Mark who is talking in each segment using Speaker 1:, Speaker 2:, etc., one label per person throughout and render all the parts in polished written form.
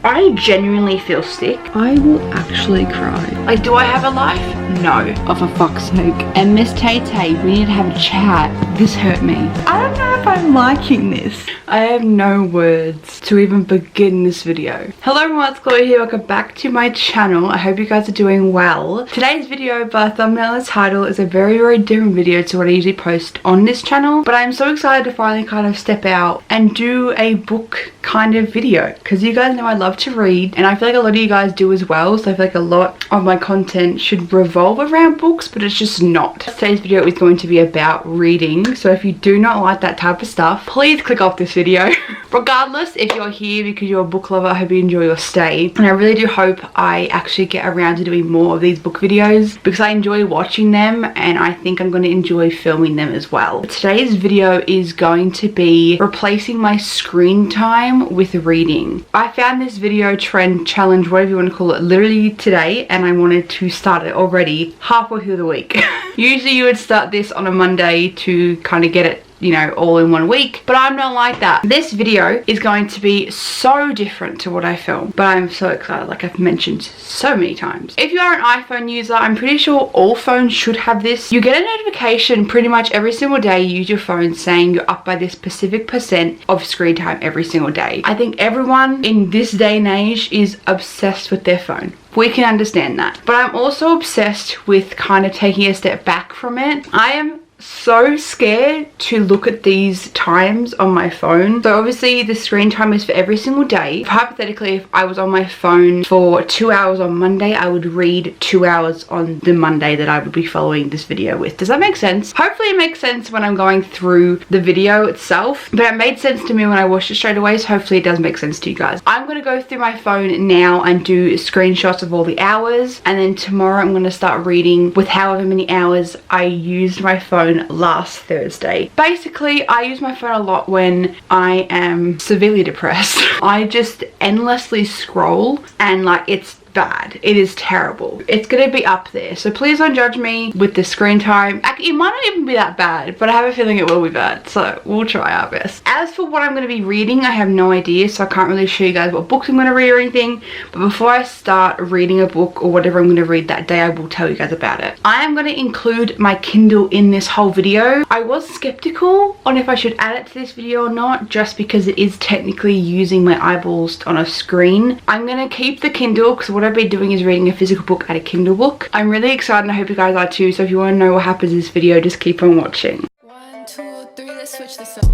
Speaker 1: I genuinely feel sick.
Speaker 2: I will actually cry.
Speaker 1: Like, do I have a life? No.
Speaker 2: Oh, for fuck's sake. And Miss Tay-Tay, we need to have a chat. This hurt me. I don't know if I'm liking this.
Speaker 1: I have no words to even begin this video. Hello everyone, it's Chloe here. Welcome back to my channel. I hope you guys are doing well. Today's video, by thumbnail and title, is a very, very different video to what I usually post on this channel. But I'm so excited to finally kind of step out and do a book kind of video. Because you guys know I love to read, and I feel like a lot of you guys do as well. So I feel like a lot of my content should revolve around books, but it's just not. Today's video is going to be about reading. So if you do not like that type of stuff, please click off this video. Regardless, if you're here because you're a book lover, I hope you enjoy your stay. And I really do hope I actually get around to doing more of these book videos because I enjoy watching them and I think I'm going to enjoy filming them as well. Today's video is going to be replacing my screen time with reading. I found this video trend challenge, whatever you want to call it, literally today, and I wanted to start it already halfway through the week. Usually you would start this on a Monday to kind of get it, you know, all in one week, but I'm not like that. This video is going to be so different to what I film, but I'm so excited, like I've mentioned so many times. If you are an iPhone user, I'm pretty sure all phones should have this. You get a notification pretty much every single day you use your phone saying you're up by this specific % of screen time every single day. I think everyone in this day and age is obsessed with their phone. We can understand that, but I'm also obsessed with kind of taking a step back from it. I am so scared to look at these times on my phone. So obviously the screen time is for every single day. Hypothetically, if I was on my phone for 2 hours on Monday, I would read 2 hours on the Monday that I would be following this video with. Does that make sense? Hopefully it makes sense when I'm going through the video itself, but it made sense to me when I watched it straight away, so hopefully it does make sense to you guys. I'm going to go through my phone now and do screenshots of all the hours, and then tomorrow I'm going to start reading with however many hours I used my phone last Thursday. Basically, I use my phone a lot when I am severely depressed. I just endlessly scroll and like it's bad. It is terrible. It's gonna be up there, so please don't judge me with the screen time. It might not even be that bad, but I have a feeling it will be bad, so we'll try our best. As for what I'm going to be reading, I have no idea, so I can't really show you guys what books I'm going to read or anything, but before I start reading a book or whatever I'm going to read that day, I will tell you guys about it. I am going to include my Kindle in this whole video. I was skeptical on if I should add it to this video or not, just because it is technically using my eyeballs on a screen. I'm going to keep the Kindle because what I've been doing is reading a physical book and a Kindle book. I'm really excited and I hope you guys are too, so if you want to know what happens in this video, just keep on watching.
Speaker 3: 1, 2, 3, let's switch this up.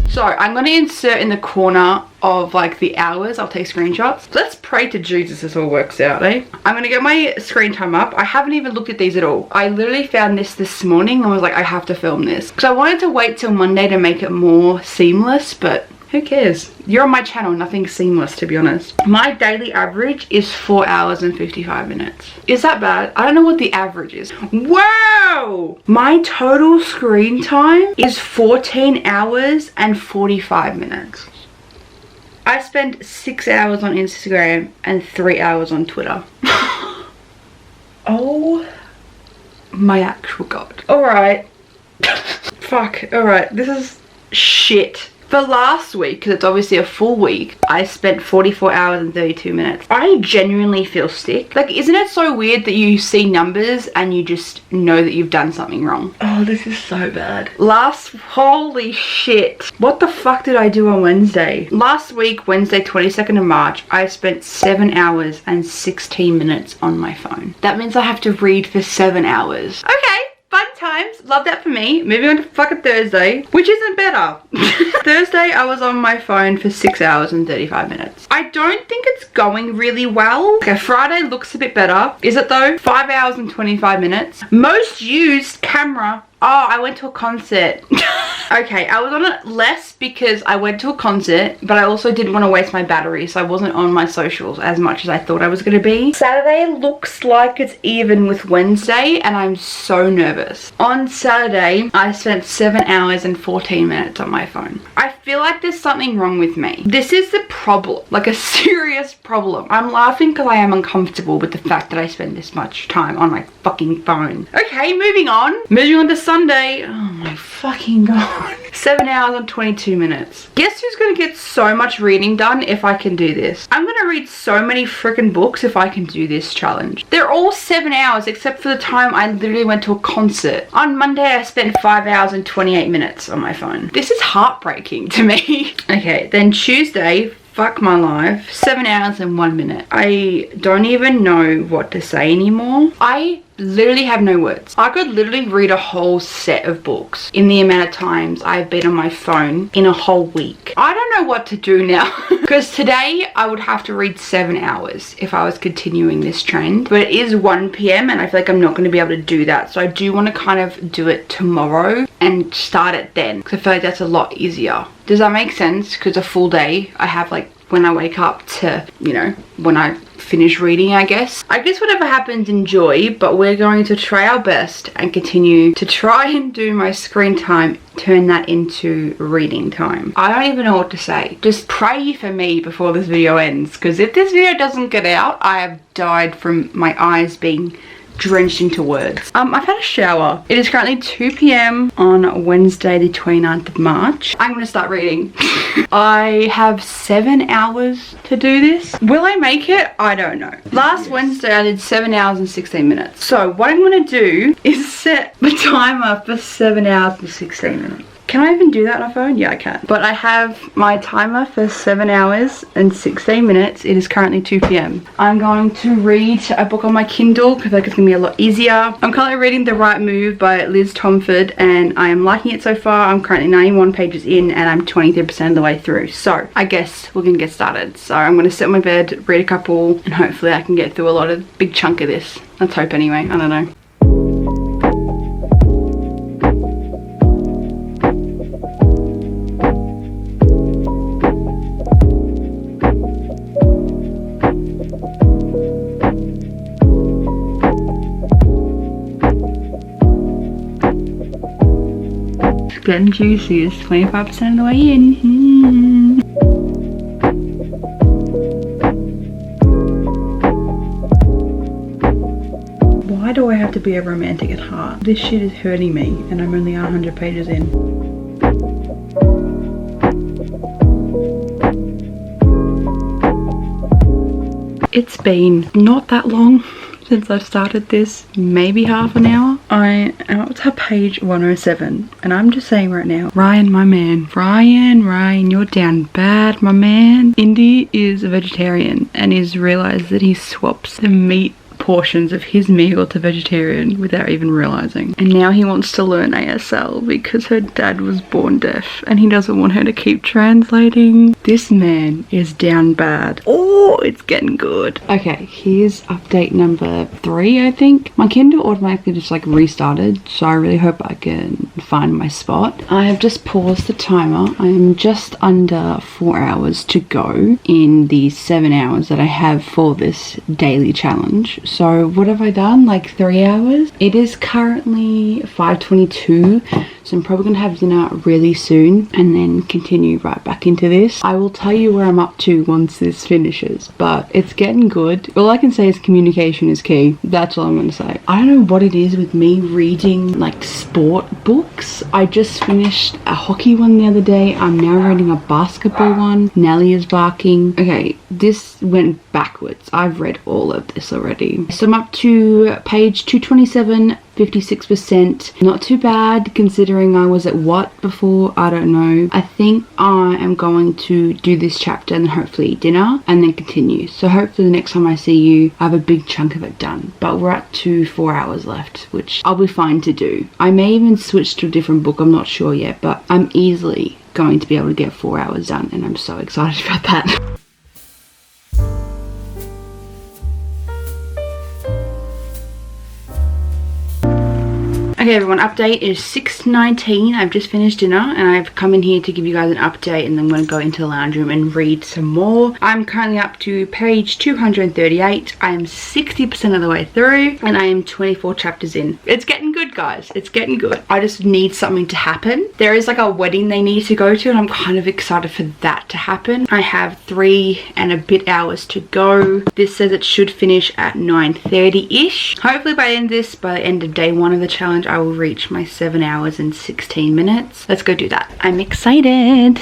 Speaker 1: So I'm going to insert in the corner of like the hours, I'll take screenshots. Let's pray to Jesus this all works out, eh? I'm going to get my screen time up. I haven't even looked at these at all. I literally found this morning and was like, I have to film this. Because I wanted to wait till Monday to make it more seamless, but who cares? You're on my channel, nothing seamless to be honest. My daily average is 4 hours and 55 minutes. Is that bad? I don't know what the average is. Wow! My total screen time is 14 hours and 45 minutes. I spend 6 hours on Instagram and 3 hours on Twitter. Oh my actual god. Alright. Fuck, alright, this is shit. For last week, because it's obviously a full week, I spent 44 hours and 32 minutes. I genuinely feel sick. Like, isn't it so weird that you see numbers and you just know that you've done something wrong? Oh, this is so bad. Holy shit. What the fuck did I do on Wednesday? Last week, Wednesday, 22nd of March, I spent 7 hours and 16 minutes on my phone. That means I have to read for 7 hours. Okay. Fun times, love that for me. Moving on to fucking Thursday, which isn't better. Thursday, I was on my phone for 6 hours and 35 minutes. I don't think it's going really well. Okay, Friday looks a bit better. Is it though? 5 hours and 25 minutes. Most used camera. Oh, I went to a concert. Okay, I was on it less because I went to a concert, but I also didn't want to waste my battery, so I wasn't on my socials as much as I thought I was going to be. Saturday looks like it's even with Wednesday, and I'm so nervous. On Saturday, I spent 7 hours and 14 minutes on my phone. I feel like there's something wrong with me. This is the problem, like a serious problem. I'm laughing because I am uncomfortable with the fact that I spend this much time on my fucking phone. Okay, moving on. Moving on to Sunday. Oh my fucking god. 7 hours and 22 minutes. Guess who's gonna get so much reading done if I can do this? I'm gonna read so many freaking books if I can do this challenge. They're all 7 hours except for the time I literally went to a concert. On Monday I spent 5 hours and 28 minutes on my phone. This is heartbreaking to me. Okay, then Tuesday, fuck my life, 7 hours and 1 minute. I don't even know what to say anymore. I literally have no words. I could literally read a whole set of books in the amount of times I've been on my phone in a whole week. I don't know what to do now because today I would have to read 7 hours if I was continuing this trend, but it is 1 p.m. and I feel like I'm not going to be able to do that, so I do want to kind of do it tomorrow and start it then because I feel like that's a lot easier. Does that make sense? Because a full day I have, like, when I wake up to, you know, when I finish reading, I guess. Whatever happens, enjoy, but we're going to try our best and continue to try and do my screen time, turn that into reading time. I don't even know what to say. Just pray for me before this video ends, because if this video doesn't get out, I have died from my eyes being drenched into words. I've had a shower. It is currently 2 p.m. on Wednesday the 29th of March. I'm gonna start reading. I have 7 hours to do this. Will I make it? I don't know. Last Wednesday I did 7 hours and 16 minutes. So what I'm gonna do is set the timer for 7 hours and 16 minutes. Can I even do that on my phone? Yeah, I can. But I have my timer for 7 hours and 16 minutes. It is currently 2 p.m. I'm going to read a book on my Kindle because I think it's going to be a lot easier. I'm currently reading The Right Move by Liz Tomford and I am liking it so far. I'm currently 91 pages in and I'm 23% of the way through. So I guess we're going to get started. So I'm going to sit on my bed, read a couple, and hopefully I can get through a big chunk of this. Let's hope anyway. I don't know. Getting juicy is 25% of the way in. Why do I have to be a romantic at heart? This shit is hurting me and I'm only 100 pages in. It's been not that long since I've started this, maybe half an hour. I am up to page 107 and I'm just saying right now, Ryan, my man, Ryan, you're down bad, my man. Indy is a vegetarian and he's realized that he swaps the meat portions of his meal to vegetarian without even realizing, and now he wants to learn ASL because her dad was born deaf and he doesn't want her to keep translating. This man is down bad. Oh, it's getting good. Okay, here's update number 3. I think my Kindle automatically just like restarted, so I really hope I can find my spot. I have just paused the timer. I am just under 4 hours to go in the 7 hours that I have for this daily challenge. So what have I done? Like 3 hours? It is currently 5:22, so I'm probably gonna have dinner really soon and then continue right back into this. I will tell you where I'm up to once this finishes, but it's getting good. All I can say is communication is key. That's all I'm gonna say. I don't know what it is with me reading like sport books. I just finished a hockey one the other day. I'm now reading a basketball one. Nelly is barking. Okay, this went backwards. I've read all of this already. So I'm up to page 227, 56%. Not too bad considering I was at what before? I don't know. I think I am going to do this chapter and hopefully dinner and then continue. So hopefully the next time I see you, I have a big chunk of it done. But we're up to 4 hours left, which I'll be fine to do. I may even switch to a different book. I'm not sure yet, but I'm easily going to be able to get 4 hours done and I'm so excited about that. Okay everyone, update is 6:19. I've just finished dinner and I've come in here to give you guys an update and then I'm going to go into the lounge room and read some more. I'm currently up to page 238. I am 60% of the way through and I am 24 chapters in. It's getting good guys, it's getting good. I just need something to happen. There is like a wedding they need to go to and I'm kind of excited for that to happen. I have 3 and a bit hours to go. This says it should finish at 9:30ish. Hopefully by the end of this, by the end of day 1 of the challenge, I will reach my 7 hours and 16 minutes. Let's go do that. I'm excited.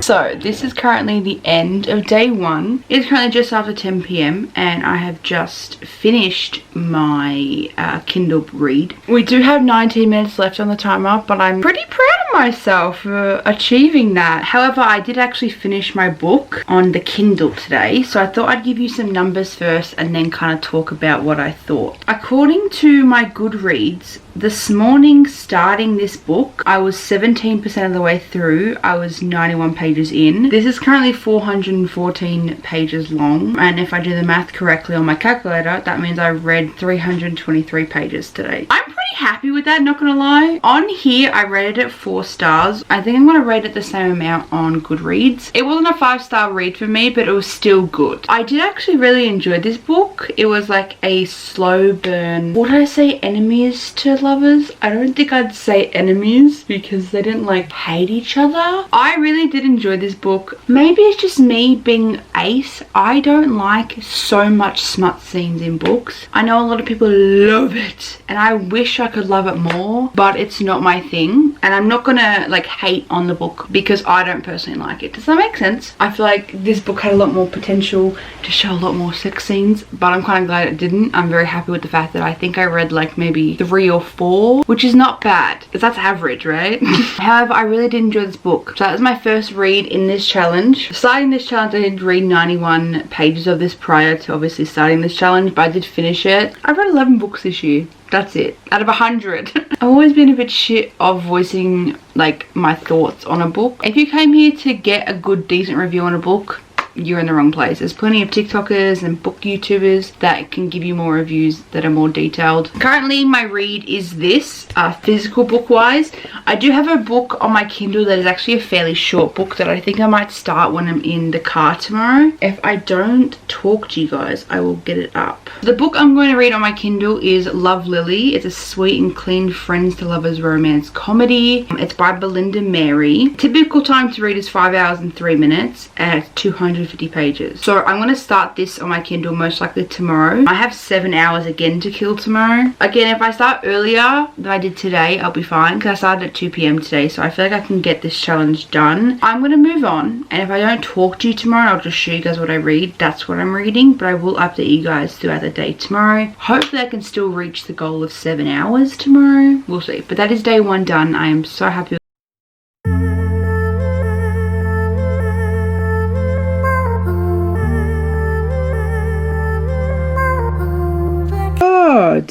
Speaker 1: So this is currently the end of day 1. It's currently just after 10 p.m. and I have just finished my Kindle read. We do have 19 minutes left on the timer, but I'm pretty proud of myself for achieving that. However, I did actually finish my book on the Kindle today, so I thought I'd give you some numbers first and then kind of talk about what I thought. According to my Goodreads, this morning starting this book, I was 17% of the way through. I was 91 pages in. This is currently 414 pages long, and if I do the math correctly on my calculator, that means I read 323 pages today. I'm pretty happy with that, not gonna lie. On here, I rated it 4 stars. I think I'm gonna rate it the same amount on Goodreads. It wasn't a 5-star read for me, but it was still good. I did actually really enjoy this book. It was like a slow burn. Would I say enemies to lovers? I don't think I'd say enemies because they didn't like hate each other. I really did enjoy this book. Maybe it's just me being ace. I don't like so much smut scenes in books. I know a lot of people love it and I wish I could love it more, but it's not my thing. And I'm not gonna like hate on the book because I don't personally like it. Does that make sense? I feel like this book had a lot more potential to show a lot more sex scenes, but I'm kind of glad it didn't. I'm very happy with the fact that I think I read like maybe 3 or 4, which is not bad because that's average, right? However, I really did enjoy this book. So that was my first read in this challenge. Starting this challenge, I did read 91 pages of this prior to obviously starting this challenge, but I did finish it. I read 11 books this year. That's it. Out of 100. I've always been a bit shit of voicing like my thoughts on a book. If you came here to get a good, decent review on a book, you're in the wrong place. There's plenty of TikTokers and book YouTubers that can give you more reviews that are more detailed. Currently, my read is this, physical book wise. I do have a book on my Kindle that is actually a fairly short book that I think I might start when I'm in the car tomorrow. If I don't talk to you guys, I will get it up. The book I'm going to read on my Kindle is Love Lily. It's a sweet and clean friends to lovers romance comedy. It's by Belinda Mary. Typical time to read is 5 hours and 3 minutes and it's 250 pages. So I'm going to start this on my Kindle most likely tomorrow. I have 7 hours again to kill tomorrow. Again, if I start earlier than I did today, I'll be fine because I started at 2 p.m. today, so I feel like I can get this challenge done. I'm going to move on, and if I don't talk to you tomorrow, I'll just show you guys what I read. That's what I'm reading, but I will update you guys throughout the day tomorrow. Hopefully I can still reach the goal of 7 hours tomorrow. We'll see. But that is day 1 done. I am so happy.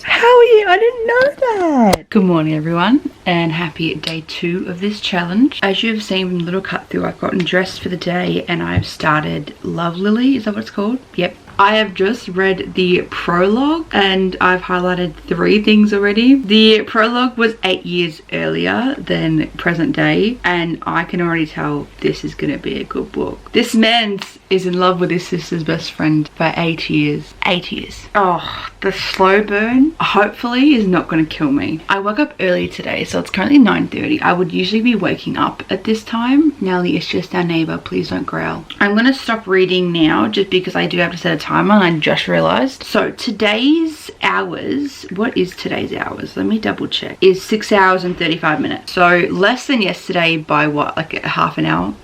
Speaker 1: How are you? I didn't know that. Good morning everyone and happy day 2 of this challenge. As you have seen from the little cut through, I've gotten dressed for the day and I've started Love Lily. Is that what it's called? Yep. I have just read the prologue and I've highlighted 3 things already. The prologue was 8 years earlier than present day and I can already tell this is going to be a good book. This man is in love with his sister's best friend for 8 years. 8 years. Oh, the slow burn hopefully is not going to kill me. I woke up early today, so it's currently 9:30. I would usually be waking up at this time. Nelly, it's just our neighbor. Please don't growl. I'm going to stop reading now just because I do have to set a timer and I just realized. So today's hours, what is today's hours? Let me double check. Is 6 hours and 35 minutes. So less than yesterday by what, like a half an hour?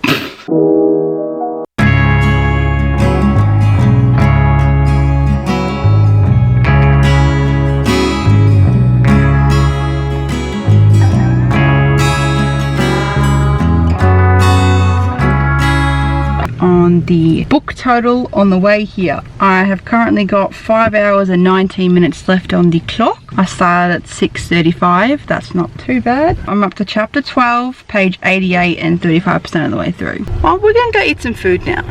Speaker 1: On the book total on the way here, I have currently got 5 hours and 19 minutes left on the clock. I started at 6:35. That's not too bad. I'm up to chapter 12, page 88 and 35% of the way through. Well, we're gonna go eat some food now.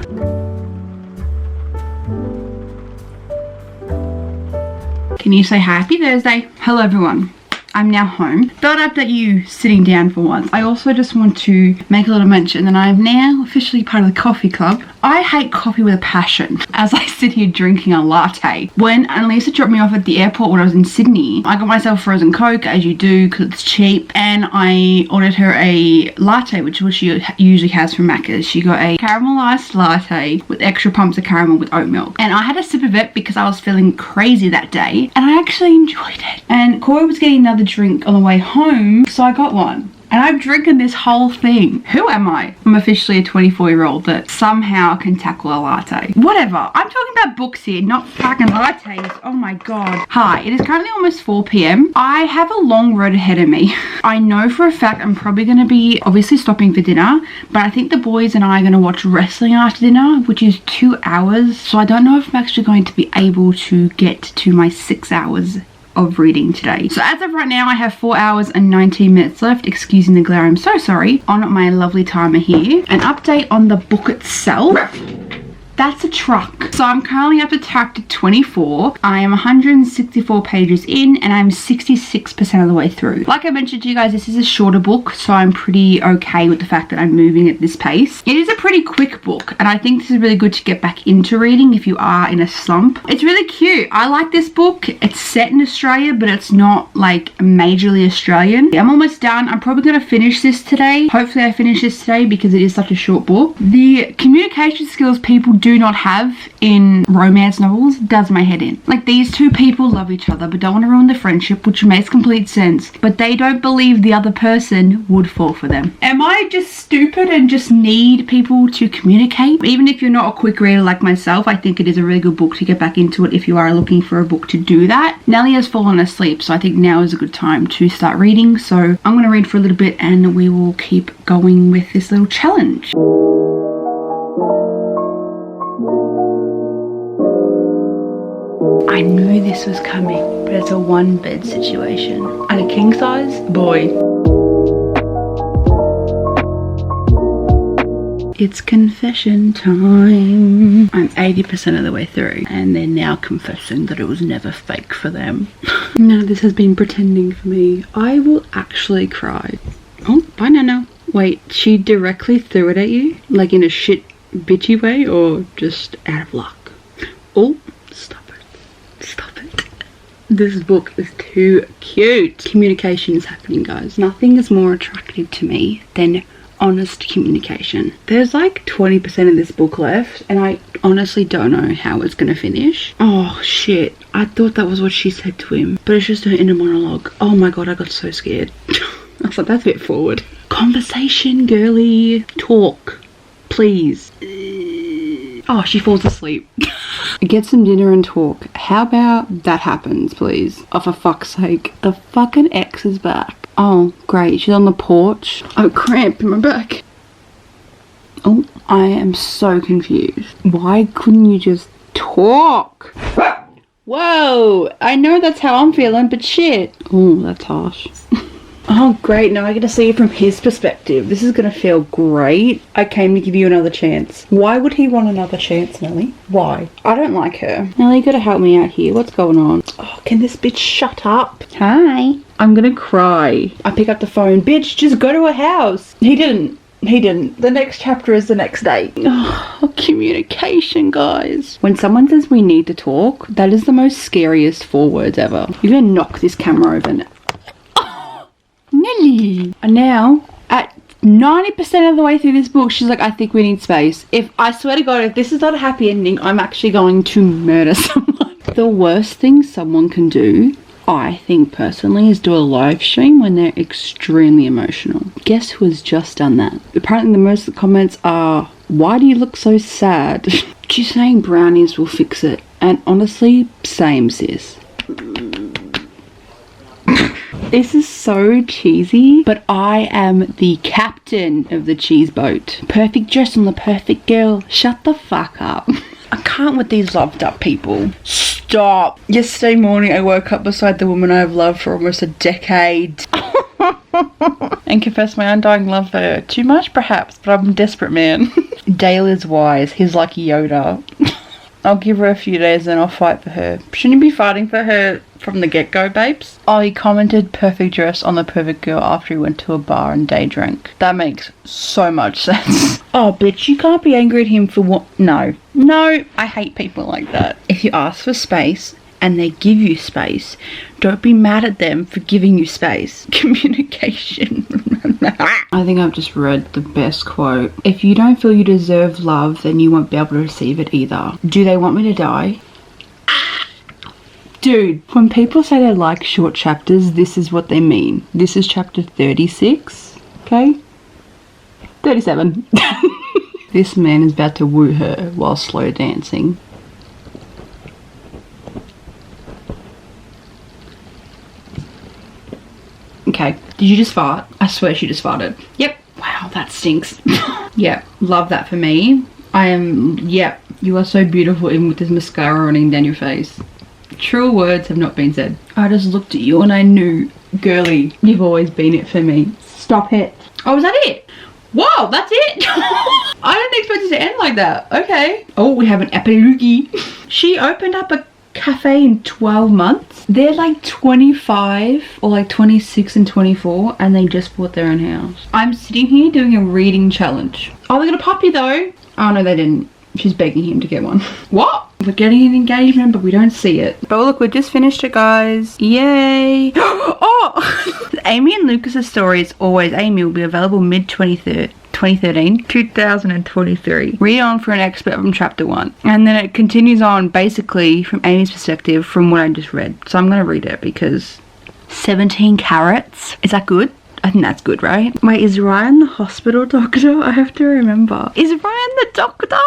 Speaker 1: Can you say happy Thursday? Hello everyone. I'm now home. Thought I'd update you sitting down for once. I also just want to make a little mention that I am now officially part of the coffee club. I hate coffee with a passion as I sit here drinking a latte. When Annalisa dropped me off at the airport when I was in Sydney, I got myself frozen Coke, as you do, because it's cheap, and I ordered her a latte, which is what she usually has from Macca's. She got a caramelized latte with extra pumps of caramel with oat milk. And I had a sip of it because I was feeling crazy that day, and I actually enjoyed it. And Corey was getting another drink on the way home, so I got one. And I've drinking this whole thing. Who am I? I'm officially a 24-year-old that somehow can tackle a latte. Whatever. I'm talking about books here, not fucking lattes. Oh my god. Hi, it is currently almost 4 p.m. I have a long road ahead of me. I know for a fact I'm probably going to be obviously stopping for dinner, but I think the boys and I are going to watch wrestling after dinner, which is 2 hours. So I don't know if I'm actually going to be able to get to my 6 hours of reading today. So as of right now, I have 4 hours and 19 minutes left, excusing the glare, I'm so sorry, on my lovely timer here. An update on the book itself. That's a truck. So I'm currently up to chapter 24. I am 164 pages in and I'm 66% of the way through. Like I mentioned to you guys, this is a shorter book, so I'm pretty okay with the fact that I'm moving at this pace. It is a pretty quick book, and I think this is really good to get back into reading if you are in a slump. It's really cute. I like this book. It's set in Australia, but it's not like majorly Australian. I'm almost done. I'm probably going to finish this today. Hopefully I finish this today because it is such a short book. The communication skills people do not have in romance novels does my head in. Like, these two people love each other but don't want to ruin the friendship, which makes complete sense, but they don't believe the other person would fall for them. Am I just stupid and just need people to communicate? Even if you're not a quick reader like myself, I think it is a really good book to get back into it if you are looking for a book to do that. Nellie has fallen asleep, so I think now is a good time to start reading, so I'm going to read for a little bit and we will keep going with this little challenge. I knew this was coming, but it's a one bed situation. And a king size? Boy. It's confession time. I'm 80% of the way through, and they're now confessing that it was never fake for them. No, this has been pretending for me. I will actually cry. Oh, bye Nana. Wait, she directly threw it at you? Like in a shit bitchy way, or just out of luck? Oh, stop it. Stop it. This book is too cute. Communication is happening, guys. Nothing is more attractive to me than honest communication. There's like 20% of this book left, and I honestly don't know how it's gonna finish. Oh shit, I thought that was what she said to him, but it's just her inner monologue. Oh my god, I got so scared. I was like, that's a bit forward. Conversation, girly. Talk, please. Oh, she falls asleep. Get some dinner and talk. How about that happens, please? Oh, for fuck's sake. The fucking ex is back. Oh, great. She's on the porch. I have a cramp in my back. Oh, I am so confused. Why couldn't you just talk? Whoa! I know that's how I'm feeling, but shit. Oh, that's harsh. Oh, great. Now I get to see it from his perspective. This is going to feel great. I came to give you another chance. Why would he want another chance, Nellie? Why? I don't like her. Nellie, you got to help me out here. What's going on? Oh, can this bitch shut up? Hi. I'm going to cry. I pick up the phone. Bitch, just go to her house. He didn't. He didn't. The next chapter is the next day. Oh, communication, guys. When someone says we need to talk, that is the most scariest 4 words ever. You're going to knock this camera over now. Nelly. And now, at 90% of the way through this book, she's like, I think we need space. I swear to God, if this is not a happy ending, I'm actually going to murder someone. The worst thing someone can do, I think personally, is do a live stream when they're extremely emotional. Guess who has just done that? Apparently the most of the comments are, why do you look so sad? She's saying brownies will fix it. And honestly, same sis. This is so cheesy, but I am the captain of the cheese boat. Perfect dress on the perfect girl. Shut the fuck up. I can't with these loved up people. Stop. Yesterday morning I woke up beside the woman I've loved for almost a decade. And confessed my undying love for her. Too much perhaps, but I'm a desperate man. Dale is wise. He's like Yoda. I'll give her a few days and I'll fight for her. Shouldn't you be fighting for her from the get-go, babes? Oh, he commented perfect dress on the perfect girl after he went to a bar and day drank. That makes so much sense. Oh, bitch, you can't be angry at him for what? No. No, I hate people like that. If you ask for space and they give you space, don't be mad at them for giving you space. Communication. I think I've just read the best quote. If you don't feel you deserve love, then you won't be able to receive it either. Do they want me to die? Dude, when people say they like short chapters, this is what they mean. This is chapter 36, okay? 37. This man is about to woo her while slow dancing. Okay, did you just fart? I swear she just farted. Yep. Wow, that stinks. Yep, love that for me. Yep, you are so beautiful even with this mascara running down your face. True words have not been said. I just looked at you and I knew, girly, you've always been it for me. Stop it. Oh, is that it? Whoa, that's it? I didn't expect it to end like that. Okay. Oh, we have an epilogue. She opened up a cafe in 12 months. They're like 25 or like 26 and 24 and they just bought their own house. I'm sitting here doing a reading challenge. Oh, they got a puppy though. Oh no, they didn't. She's begging him to get one. What? We're getting an engagement, but we don't see it. But look, we just finished it, guys. Yay. Oh! Amy and Lucas's story is always Amy will be available mid-2023. Read on for an expert from chapter 1. And then it continues on basically from Amy's perspective from what I just read. So I'm going to read it because 17 carats. Is that good? I think that's good, right? Wait, is Ryan the hospital doctor? I have to remember. Is Ryan the doctor?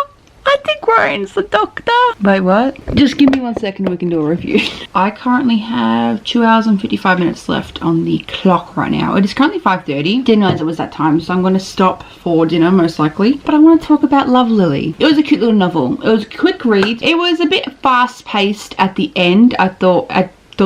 Speaker 1: I think Ryan's the doctor. Wait, what? Just give me 1 second and we can do a review. I currently have 2 hours and 55 minutes left on the clock right now. It is currently 5:30. Didn't realize it was that time, so I'm going to stop for dinner most likely. But I want to talk about Love Lily. It was a cute little novel. It was a quick read. It was a bit fast paced at the end. I thought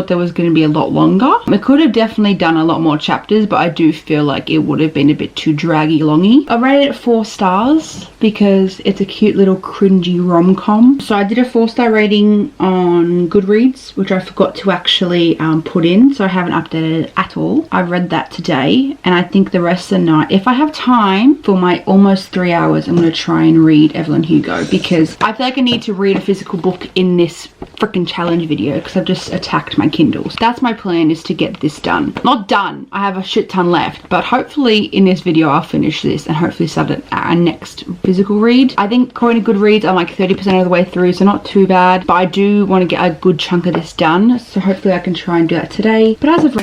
Speaker 1: there was going to be a lot longer. I could have definitely done a lot more chapters, but I do feel like it would have been a bit too draggy longy. I rated it 4 stars because it's a cute little cringy rom-com. So I did a 4-star rating on Goodreads, which I forgot to actually put in, so I haven't updated it at all. I read that today and I think the rest of the night, if I have time for my almost 3 hours, I'm going to try and read Evelyn Hugo because I feel like I need to read a physical book in this freaking challenge video because I've just attacked my Kindles. That's my plan, is to get this done. Not done, I have a shit ton left, but hopefully in this video I'll finish this and hopefully start our next physical read. I think according to Goodreads I'm like 30% of the way through, so not too bad, but I do want to get a good chunk of this done, so hopefully I can try and do that today. But as of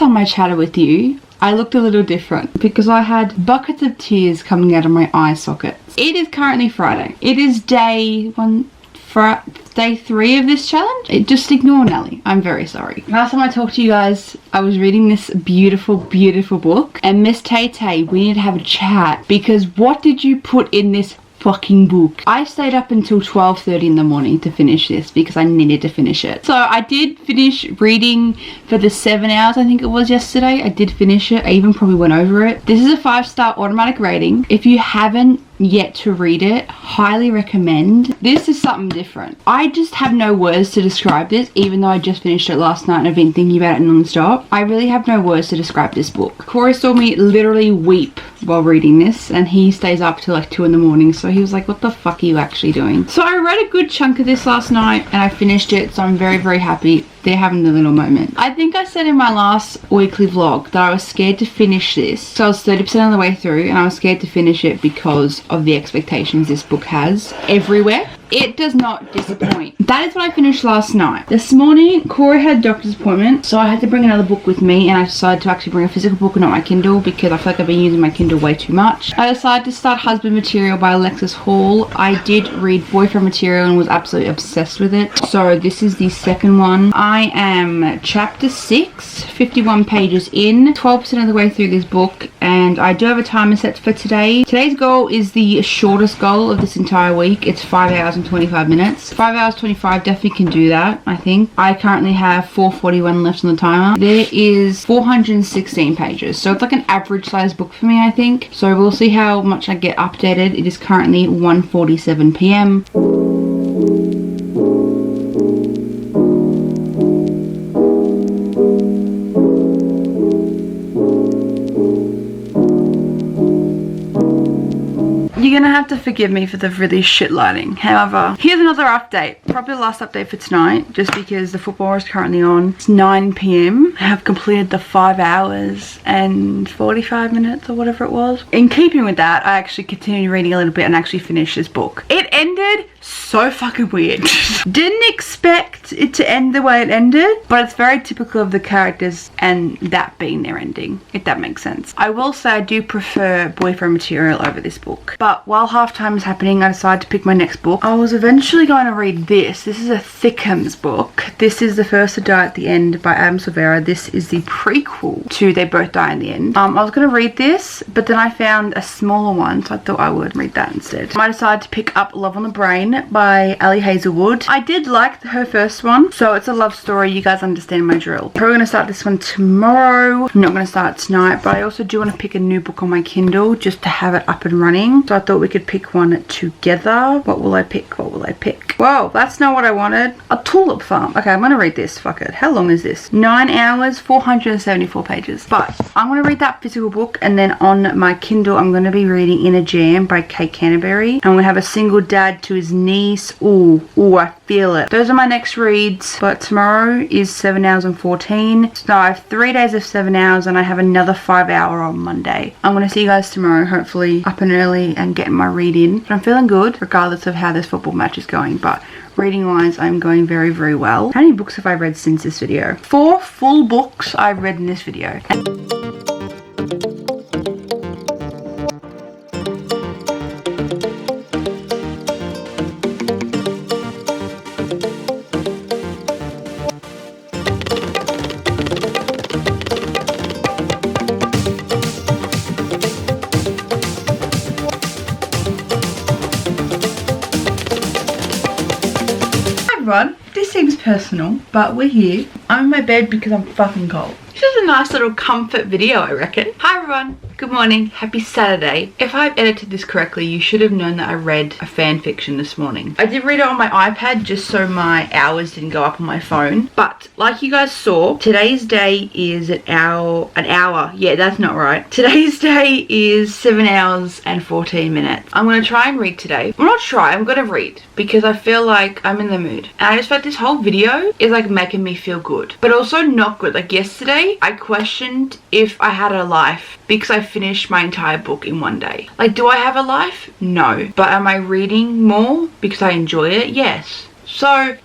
Speaker 1: time I chatted with you, I looked a little different because I had buckets of tears coming out of my eye sockets. It is currently Friday. It is day 3 of this challenge. Just ignore Nelly. I'm very sorry. Last time I talked to you guys, I was reading this beautiful, beautiful book, and Miss Tay Tay, we need to have a chat because what did you put in this
Speaker 2: fucking book. I stayed up until 12:30 in the morning to finish this because I needed to finish it. So I did finish reading for the 7 hours I think it was yesterday. I did finish it. I even probably went over it. This is a 5-star automatic rating. If you haven't yet to read it, highly recommend. This is something different. I just have no words to describe this, even though I just finished it last night and I've been thinking about it non-stop. I really have no words to describe this book. Corey saw me literally weep while reading this, and he stays up till like 2 in the morning, so he was like, what the fuck are you actually doing? So I read a good chunk of this last night and I finished it, so I'm very, very happy. They're having a little moment. I think I said in my last weekly vlog that I was scared to finish this. So I was 30% of the way through and I was scared to finish it because of the expectations this book has everywhere. It does not disappoint. That is what I finished last night. This morning, Corey had a doctor's appointment, so I had to bring another book with me, and I decided to actually bring a physical book and not my Kindle because I feel like I've been using my Kindle way too much. I decided to start Husband Material by Alexis Hall. I did read Boyfriend Material and was absolutely obsessed with it. So this is the second one. I am chapter 6, 51 pages in, 12% of the way through this book, and I do have a timer set for today. Today's goal is the shortest goal of this entire week. It's 5 hours and 25 minutes. 5 hours 25 definitely can do that, I think. I currently have 4:41 left on the timer. There is 416 pages, so it's like an average size book for me, I think. So we'll see how much I get updated. It is currently 1:47 p.m.
Speaker 1: You're gonna have to forgive me for the really shit lighting. However, here's another update. Probably the last update for tonight, just because the football is currently on. It's 9 p.m. I have completed the 5 hours and 45 minutes or whatever it was. In keeping with that, I actually continued reading a little bit and actually finished this book. It ended so fucking weird. Didn't expect it to end the way it ended, but it's very typical of the characters and that being their ending, if that makes sense. I will say I do prefer Boyfriend Material over this book, but while halftime is happening, I decided to pick my next book. I was eventually going to read this. This is a Thickham's book. This is The First to Die at the End by Adam Silvera. This is the prequel to They Both Die in the End. I was going to read this, but then I found a smaller one, so I thought I would read that instead. I decided to pick up Love on the Brain by Ali Hazelwood. I did like her first one, so it's a love story. You guys understand my drill. Probably going to start this one tomorrow. I'm not going to start it tonight, but I also do want to pick a new book on my Kindle just to have it up and running. So I thought we could pick one together. What will I pick? What will I pick? Whoa, that's not what I wanted. A Tulip Farm. Okay, I'm going to read this. Fuck it. How long is this? 9 hours, 474 pages. But I'm going to read that physical book, and then on my Kindle, I'm going to be reading In a Jam by Kate Canterbury. I'm going to have A Single Dad to His Niece. Ooh, I feel it. Those are my next reads, but tomorrow is 7 hours and 14. So I have 3 days of 7 hours, and I have another 5 hour on Monday. I'm going to see you guys tomorrow, hopefully up and early and getting my read in. But I'm feeling good, regardless of how this football match is going. But reading wise, I'm going very, very well. How many books have I read since this video? 4 full books I've read in this video. This seems personal, but we're here. I'm in my bed because I'm fucking cold. This is a nice little comfort video, I reckon. Hi everyone. Good morning. Happy Saturday. If I've edited this correctly, you should have known that I read a fan fiction this morning. I did read it on my iPad just so my hours didn't go up on my phone. But like you guys saw, today's day is an hour. Yeah, that's not right. Today's day is 7 hours and 14 minutes. I'm going to try and read today. I'm not try, I'm going to read because I feel like I'm in the mood. And I just feel like this whole video is like making me feel good, but also not good. Like yesterday, I questioned if I had a life because I finished my entire book in one day. Like, do I have a life? No. But am I reading more because I enjoy it? Yes. So,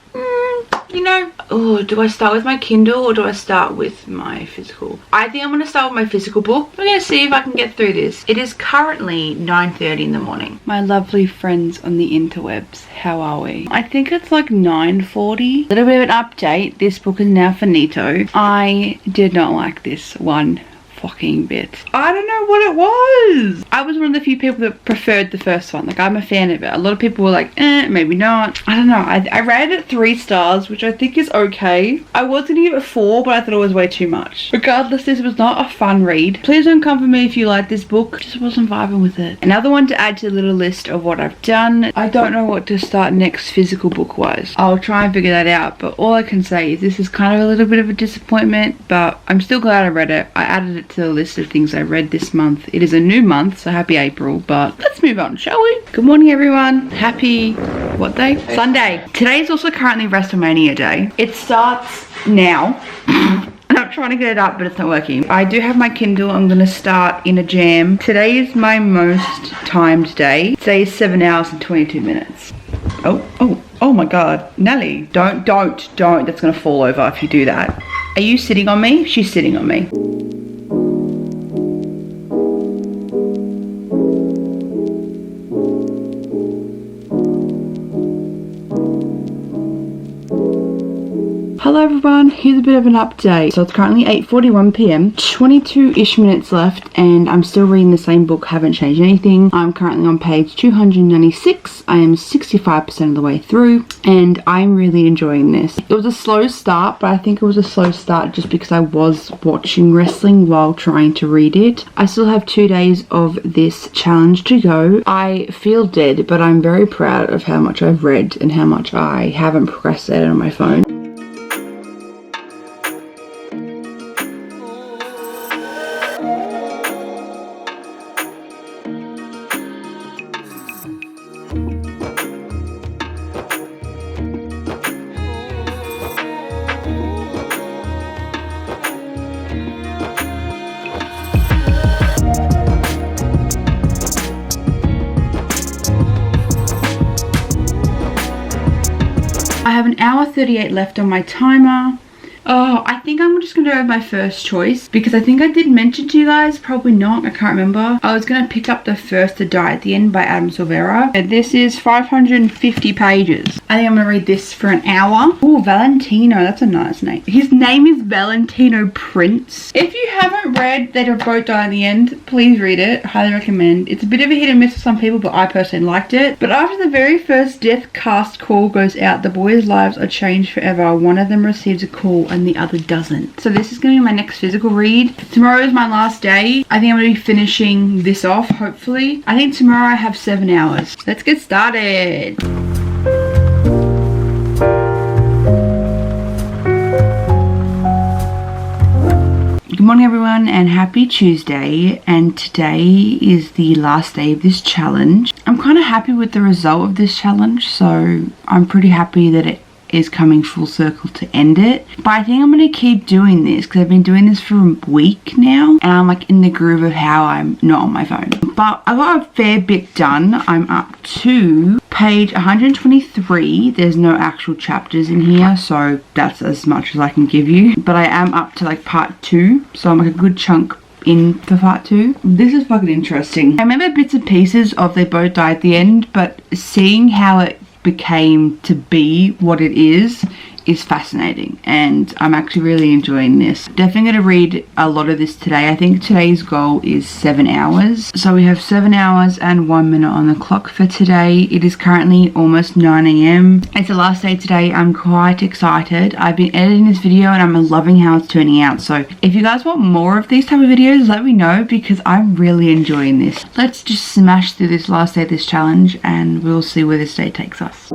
Speaker 1: you know, oh, do I start with my Kindle or do I start with my physical? I think I'm going to start with my physical book. We're going to see if I can get through this. It is currently 9:30 in the morning. My lovely friends on the interwebs, how are we? I think it's like 9:40. A little bit of an update. This book is now finito. I did not like this one fucking bit. I don't know what it was. I was one of the few people that preferred the first one. Like, I'm a fan of it. A lot of people were like, maybe not. I don't know. I rated it 3 stars, which I think is okay. I was gonna give it 4, but I thought it was way too much. Regardless, this was not a fun read. Please don't come for me if you like this book. Just wasn't vibing with it. Another one to add to the little list of what I've done. I don't know what to start next physical book wise. I'll try and figure that out, but all I can say is this is kind of a little bit of a disappointment, but I'm still glad I read it. I added it to the list of things I read this month. It is a new month, so happy April, but let's move on, shall we? Good morning, everyone. Happy, what day? Sunday. Today is also currently WrestleMania day. It starts now. I'm trying to get it up, but it's not working. I do have my Kindle. I'm going to start in a jam. Today is my most timed day. Today is 7 hours and 22 minutes. Oh my God. Nelly, don't. That's going to fall over if you do that. Are you sitting on me? She's sitting on me. Hello everyone, here's a bit of an update. So it's currently 8:41 p.m, 22-ish minutes left, and I'm still reading the same book, haven't changed anything. I'm currently on page 296. I am 65% of the way through, and I'm really enjoying this. It was a slow start, but I think it was a slow start just because I was watching wrestling while trying to read it. I still have 2 days of this challenge to go. I feel dead, but I'm very proud of how much I've read and how much I haven't procrastinated on my phone. I have an hour 38 left on my timer. Oh, I think I'm just going to go with my first choice because I think I did mention to you guys, probably not, I can't remember. I was going to pick up The First to Die at the End by Adam Silvera. And this is 550 pages. I think I'm going to read this for an hour. Oh, Valentino, that's a nice name. His name is Valentino Prince. If you haven't read They Both Die in the End, please read it. Highly recommend. It's a bit of a hit and miss for some people, but I personally liked it. But after the very first death cast call goes out, the boys' lives are changed forever. One of them receives a call and the other doesn't. So this is going to be my next physical read. Tomorrow is my last day. I think I'm going to be finishing this off, hopefully. I think tomorrow I have 7 hours. Let's get started. Good morning everyone and happy Tuesday, and today is the last day of this challenge. I'm kind of happy with the result of this challenge, so I'm pretty happy that it is coming full circle to end it. But I think I'm going to keep doing this because I've been doing this for a week now and I'm like in the groove of how I'm not on my phone. But I got a fair bit done. I'm up to page 123. There's no actual chapters in here, so that's as much as I can give you. But I am up to like part 2, so I'm like a good chunk in for part 2. This is fucking interesting. I remember bits and pieces of They Both Die at the End, but seeing how it became to be what it is fascinating, and I'm actually really enjoying this. Definitely going to read a lot of this today. I think today's goal is 7 hours. So we have 7 hours and 1 minute on the clock for today. It is currently almost 9 AM. It's the last day today. I'm quite excited. I've been editing this video and I'm loving how it's turning out. So if you guys want more of these type of videos, let me know because I'm really enjoying this. Let's just smash through this last day of this challenge and we'll see where this day takes us.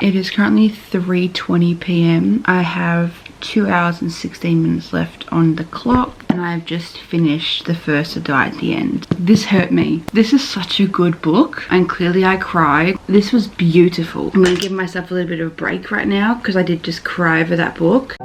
Speaker 1: It is currently 3:20 p.m. I have 2 hours and 16 minutes left on the clock and I've just finished The First to Die at the End. This hurt me. This is such a good book and clearly I cried. This was beautiful. I'm going to give myself a little bit of a break right now because I did just cry over that book.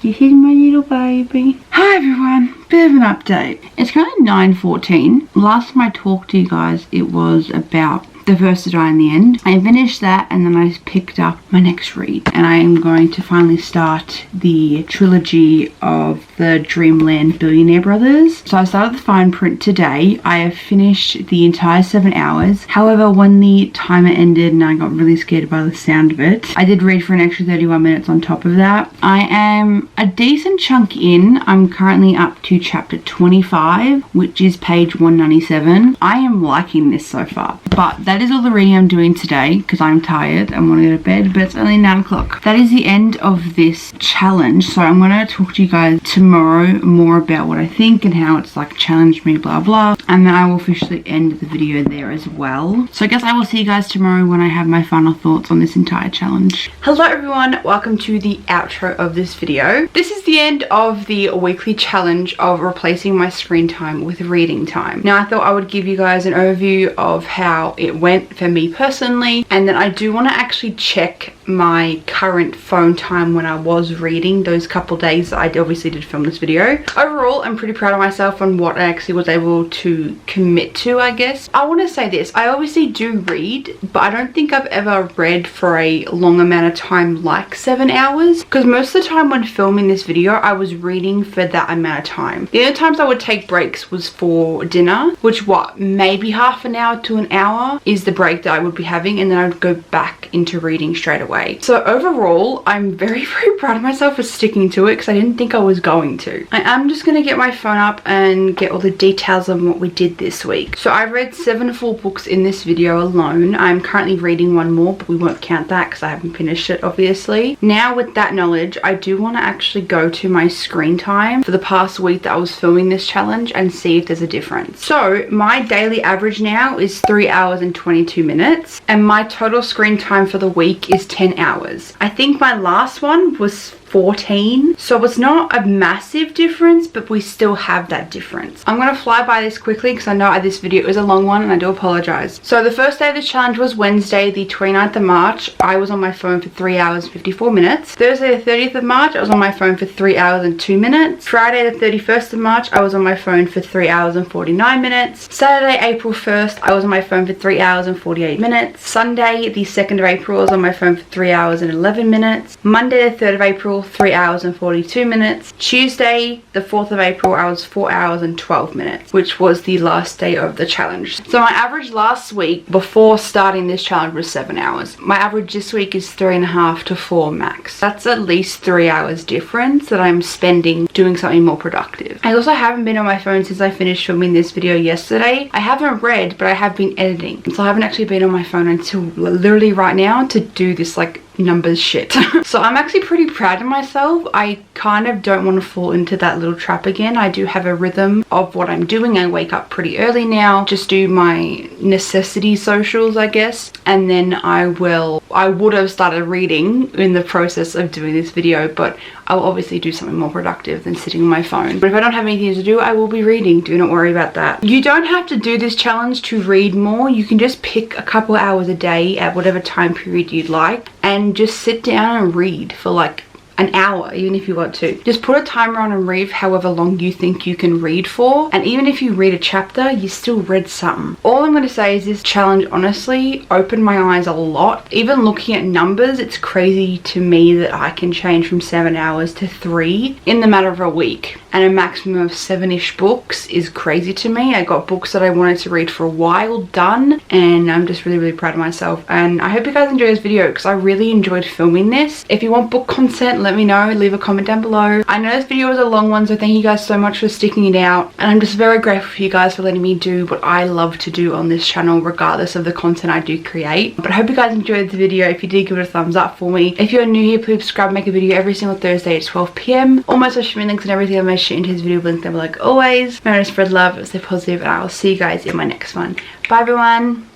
Speaker 2: This is my little baby. Hi everyone, bit of an update. It's currently 9:14. Last time I talked to you guys, it was about The First to Die in the End. I finished that and then I picked up my next read, and I am going to finally start the trilogy of the Dreamland Billionaire Brothers. So I started the fine print today. I have finished the entire 7 hours. However, when the timer ended and I got really scared by the sound of it, I did read for an extra 31 minutes on top of that. I am a decent chunk in. I'm currently up to chapter 25, which is page 197. I am liking this so far, but that is all the reading I'm doing today because I'm tired and want to go to bed, but it's only 9 o'clock. That is the end of this challenge. So I'm going to talk to you guys tomorrow more about what I think and how it's like challenged me, blah blah, and then I will officially end the video there as well. So I guess I will see you guys tomorrow when I have my final thoughts on this entire challenge.
Speaker 1: Hello everyone, welcome to the outro of this video. This is the end of the weekly challenge of replacing my screen time with reading time. Now I thought I would give you guys an overview of how it went for me personally, and then I do want to actually check my current phone time when I was reading those couple days that I obviously did film this video. Overall, I'm pretty proud of myself on what I actually was able to commit to, I guess. I want to say this, I obviously do read, but I don't think I've ever read for a long amount of time like 7 hours, because most of the time when filming this video I was reading for that amount of time. The only times I would take breaks was for dinner, which maybe half an hour to an hour is the break that I would be having, and then I would go back into reading straight away. So overall, I'm very proud of myself for sticking to it because I didn't think I was going to. I am just going to get my phone up and get all the details on what we did this week. So I read 7 full books in this video alone. I'm currently reading one more, but we won't count that because I haven't finished it, obviously. Now with that knowledge, I do want to actually go to my screen time for the past week that I was filming this challenge and see if there's a difference. So my daily average now is 3 hours and 22 minutes, and my total screen time for the week is 10 hours. I think my last one was 14, so it's not a massive difference, but we still have that difference. I'm gonna fly by this quickly because I know this video is a long one and I do apologize. So the first day of this challenge was Wednesday the 29th of March. I was on my phone for 3 hours and 54 minutes. Thursday the 30th of March, I was on my phone for 3 hours and 2 minutes. Friday the 31st of March, I was on my phone for 3 hours and 49 minutes. Saturday April 1st, I was on my phone for 3 hours and 48 minutes. Sunday the 2nd of April, I was on my phone for 3 hours and 11 minutes. Monday the 3rd of April, 3 hours and 42 minutes. Tuesday the 4th of April, I was 4 hours and 12 minutes, which was the last day of the challenge. So my average last week before starting this challenge was 7 hours. My average this week is 3.5 to 4 max. That's at least 3 hours difference that I'm spending doing something more productive. I also haven't been on my phone since I finished filming this video yesterday. I haven't read, but I have been editing, so I haven't actually been on my phone until literally right now to do this like numbers shit. So I'm actually pretty proud of myself. I kind of don't want to fall into that little trap again. I do have a rhythm of what I'm doing. I wake up pretty early now, just do my necessity socials, I guess, and then I would have started reading in the process of doing this video, but I'll obviously do something more productive than sitting on my phone. But if I don't have anything to do, I will be reading. Do not worry about that. You don't have to do this challenge to read more. You can just pick a couple hours a day at whatever time period you'd like and just sit down and read for like an hour, even if you want to. Just put a timer on and read however long you think you can read for, and even if you read a chapter, you still read something. All I'm going to say is this challenge honestly opened my eyes a lot. Even looking at numbers, it's crazy to me that I can change from 7 hours to 3 in the matter of a week, and a maximum of 7-ish books is crazy to me. I got books that I wanted to read for a while done, and I'm just really proud of myself. And I hope you guys enjoy this video because I really enjoyed filming this. If you want book content, let me know. Leave a comment down below. I know this video was a long one, so thank you guys so much for sticking it out, and I'm just very grateful for you guys for letting me do what I love to do on this channel regardless of the content I do create. But I hope you guys enjoyed the video. If you did, give it a thumbs up for me. If you're new here, please subscribe. I make a video every single Thursday at 12 PM. All my social media links and everything I'm going to share into this video link down below like always. Remember to spread love, stay positive, and I will see you guys in my next one. Bye everyone.